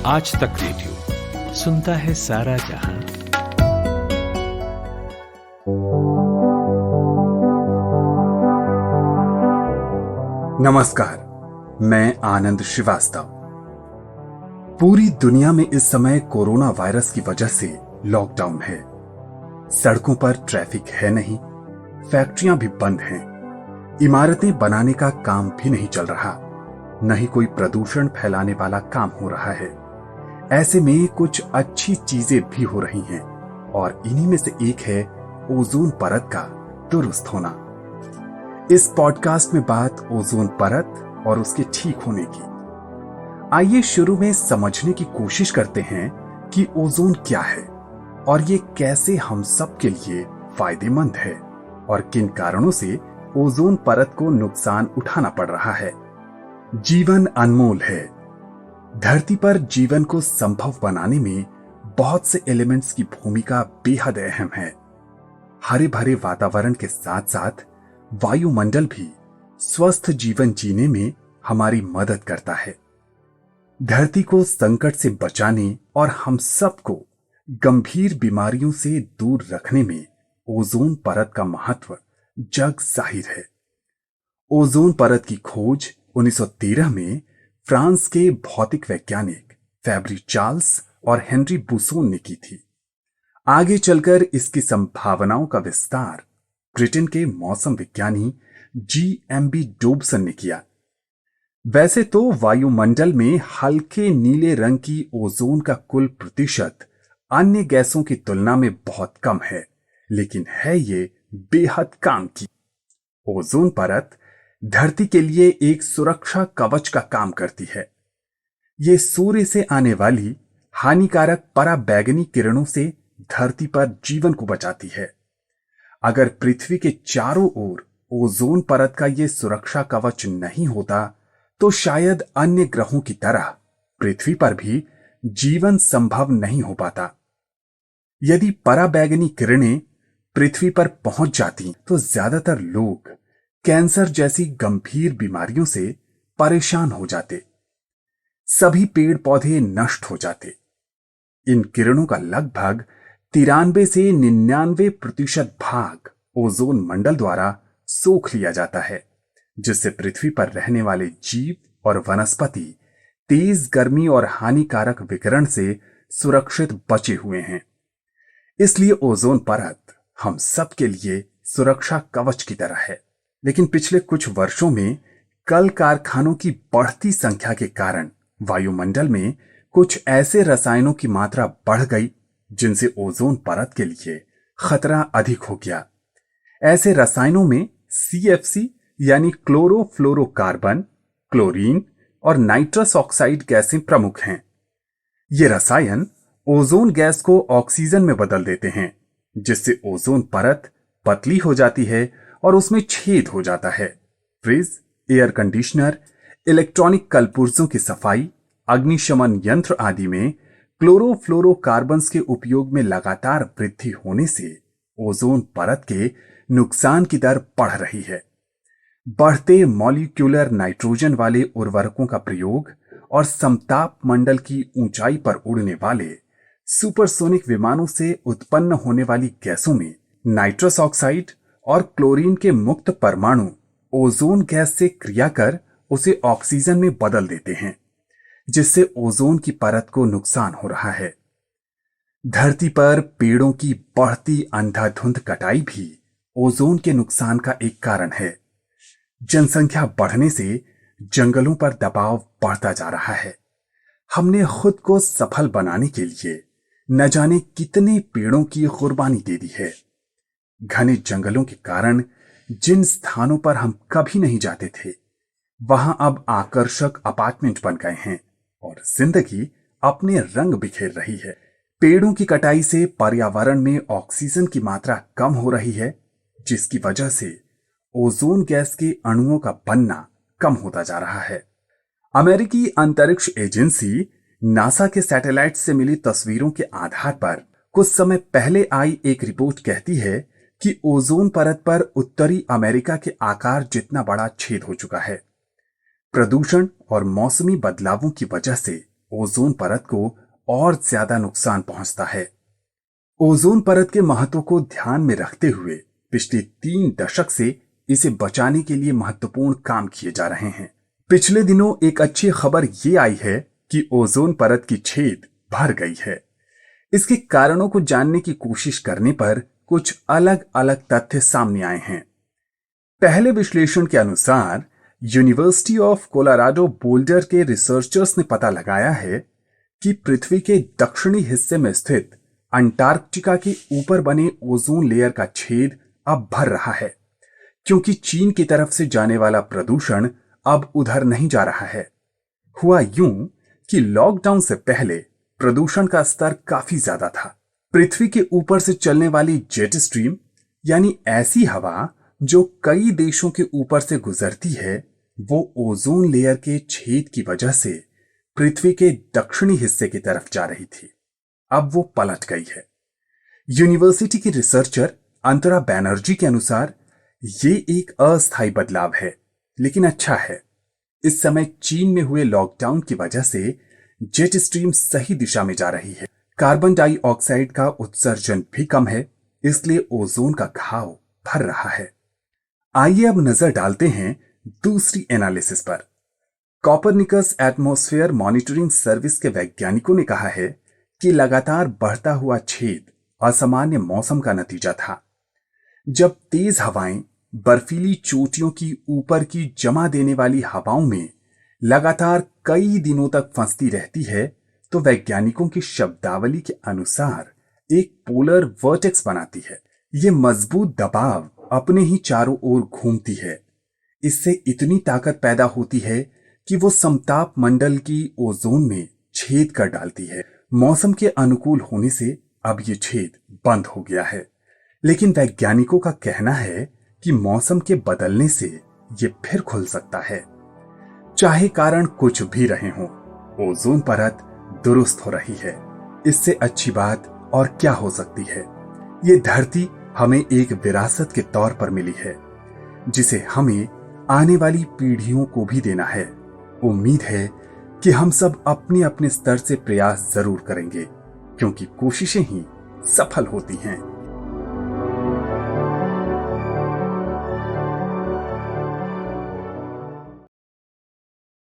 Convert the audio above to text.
आज तक रेडियो सुनता है सारा जहां। नमस्कार, मैं आनंद श्रीवास्तव। पूरी दुनिया में इस समय कोरोना वायरस की वजह से लॉकडाउन है। सड़कों पर ट्रैफिक है नहीं, फैक्ट्रियां भी बंद हैं, इमारतें बनाने का काम भी नहीं चल रहा, न ही कोई प्रदूषण फैलाने वाला काम हो रहा है। ऐसे में कुछ अच्छी चीजें भी हो रही हैं और इन्हीं में से एक है ओजोन परत का दुरुस्त होना। इस पॉडकास्ट में बात ओजोन परत और उसके ठीक होने की। आइए शुरू में समझने की कोशिश करते हैं कि ओजोन क्या है और ये कैसे हम सब के लिए फायदेमंद है और किन कारणों से ओजोन परत को नुकसान उठाना पड़ रहा है। जीवन अनमोल है। धरती पर जीवन को संभव बनाने में बहुत से एलिमेंट्स की भूमिका बेहद अहम है। हरे भरे वातावरण के साथ साथ वायुमंडल भी स्वस्थ जीवन जीने में हमारी मदद करता है। धरती को संकट से बचाने और हम सबको गंभीर बीमारियों से दूर रखने में ओजोन परत का महत्व जग जाहिर है। ओजोन परत की खोज 1913 में फ्रांस के भौतिक वैज्ञानिक फैब्री चार्ल्स और हेनरी बुसोन ने की थी। आगे चलकर इसकी संभावनाओं का विस्तार ब्रिटेन के मौसम विज्ञानी GMB डोबसन ने किया। वैसे तो वायुमंडल में हल्के नीले रंग की ओजोन का कुल प्रतिशत अन्य गैसों की तुलना में बहुत कम है, लेकिन है ये बेहद काम की। ओजोन परत धरती के लिए एक सुरक्षा कवच का काम करती है। ये सूर्य से आने वाली हानिकारक पराबैंगनी किरणों से धरती पर जीवन को बचाती है। अगर पृथ्वी के चारों ओर ओजोन परत का ये सुरक्षा कवच नहीं होता तो शायद अन्य ग्रहों की तरह पृथ्वी पर भी जीवन संभव नहीं हो पाता। यदि पराबैंगनी किरणें पृथ्वी पर पहुंच जाती तो ज्यादातर लोग कैंसर जैसी गंभीर बीमारियों से परेशान हो जाते। सभी पेड़ पौधे नष्ट हो जाते। इन किरणों का लगभग 93 से 99% भाग ओजोन मंडल द्वारा सोख लिया जाता है, जिससे पृथ्वी पर रहने वाले जीव और वनस्पति तेज गर्मी और हानिकारक विकिरण से सुरक्षित बचे हुए हैं। इसलिए ओजोन परत हम सब के लिए सुरक्षा कवच की तरह है। लेकिन पिछले कुछ वर्षों में कल कारखानों की बढ़ती संख्या के कारण वायुमंडल में कुछ ऐसे रसायनों की मात्रा बढ़ गई जिनसे ओजोन परत के लिए खतरा अधिक हो गया। ऐसे रसायनों में CFC यानी क्लोरोफ्लोरोकार्बन, क्लोरीन और नाइट्रस ऑक्साइड गैसें प्रमुख हैं। ये रसायन ओजोन गैस को ऑक्सीजन में बदल देते हैं, जिससे ओजोन परत पतली हो जाती है और उसमें छेद हो जाता है। फ्रिज, एयर कंडीशनर, इलेक्ट्रॉनिक कलपुर्जों की सफाई, अग्निशमन यंत्र आदि में क्लोरोफ्लोरोकार्बन्स के उपयोग में लगातार वृद्धि होने से ओजोन परत के नुकसान की दर बढ़ रही है। बढ़ते मॉलिक्यूलर नाइट्रोजन वाले उर्वरकों का प्रयोग और समताप मंडल की ऊंचाई पर उड़ने वाले सुपरसोनिक विमानों से उत्पन्न होने वाली गैसों में नाइट्रस ऑक्साइड और क्लोरीन के मुक्त परमाणु ओजोन गैस से क्रिया कर उसे ऑक्सीजन में बदल देते हैं, जिससे ओजोन की परत को नुकसान हो रहा है। धरती पर पेड़ों की बढ़ती अंधाधुंध कटाई भी ओजोन के नुकसान का एक कारण है। जनसंख्या बढ़ने से जंगलों पर दबाव बढ़ता जा रहा है। हमने खुद को सफल बनाने के लिए न जाने कितने पेड़ों की कुर्बानी दे दी है। घने जंगलों के कारण जिन स्थानों पर हम कभी नहीं जाते थे, वहां अब आकर्षक अपार्टमेंट बन गए हैं और जिंदगी अपने रंग बिखेर रही है। पेड़ों की कटाई से पर्यावरण में ऑक्सीजन की मात्रा कम हो रही है, जिसकी वजह से ओजोन गैस के अणुओं का बनना कम होता जा रहा है। अमेरिकी अंतरिक्ष एजेंसी नासा के सैटेलाइट से मिली तस्वीरों के आधार पर कुछ समय पहले आई एक रिपोर्ट कहती है कि ओजोन परत पर उत्तरी अमेरिका के आकार जितना बड़ा छेद हो चुका है। प्रदूषण और मौसमी बदलावों की वजह से ओजोन परत को और ज्यादा नुकसान पहुंचता है। ओजोन परत के महत्व को ध्यान में रखते हुए पिछले 3 दशक से इसे बचाने के लिए महत्वपूर्ण काम किए जा रहे हैं। पिछले दिनों एक अच्छी खबर ये आई है कि ओजोन परत की छेद भर गई है। इसके कारणों को जानने की कोशिश करने पर कुछ अलग अलग तथ्य सामने आए हैं। पहले विश्लेषण के अनुसार यूनिवर्सिटी ऑफ कोलोराडो बोल्डर के रिसर्चर्स ने पता लगाया है कि पृथ्वी के दक्षिणी हिस्से में स्थित अंटार्कटिका के ऊपर बने ओजोन लेयर का छेद अब भर रहा है, क्योंकि चीन की तरफ से जाने वाला प्रदूषण अब उधर नहीं जा रहा है। हुआ यूं कि लॉकडाउन से पहले प्रदूषण का स्तर काफी ज्यादा था। पृथ्वी के ऊपर से चलने वाली जेट स्ट्रीम यानी ऐसी हवा जो कई देशों के ऊपर से गुजरती है, वो ओजोन लेयर के छेद की वजह से पृथ्वी के दक्षिणी हिस्से की तरफ जा रही थी। अब वो पलट गई है। यूनिवर्सिटी के रिसर्चर अंतरा बैनर्जी के अनुसार ये एक अस्थायी बदलाव है, लेकिन अच्छा है। इस समय चीन में हुए लॉकडाउन की वजह से जेट स्ट्रीम सही दिशा में जा रही है। कार्बन डाइऑक्साइड का उत्सर्जन भी कम है, इसलिए ओजोन का घाव भर रहा है। आइए अब नजर डालते हैं दूसरी एनालिसिस पर। कॉपरनिकस एटमॉस्फेयर मॉनिटरिंग सर्विस के वैज्ञानिकों ने कहा है कि लगातार बढ़ता हुआ छेद असामान्य मौसम का नतीजा था। जब तेज हवाएं बर्फीली चोटियों की ऊपर की जमा देने वाली हवाओं में लगातार कई दिनों तक फंसती रहती है, तो वैज्ञानिकों की शब्दावली के अनुसार एक पोलर वर्टेक्स बनाती है। यह मजबूत दबाव अपने ही चारों ओर घूमती है। इससे इतनी ताकत पैदा होती है कि वो समताप मंडल की ओजोन में छेद कर डालती है। मौसम के अनुकूल होने से अब ये छेद बंद हो गया है, लेकिन वैज्ञानिकों का कहना है कि मौसम के बदलने से ये फिर खुल सकता है। चाहे कारण कुछ भी रहे हों, ओजोन परत दुरुस्त हो रही है। इससे अच्छी बात और क्या हो सकती है। ये धरती हमें एक विरासत के तौर पर मिली है, जिसे हमें आने वाली पीढ़ियों को भी देना है। उम्मीद है कि हम सब अपने अपने स्तर से प्रयास जरूर करेंगे, क्योंकि कोशिशें ही सफल होती हैं।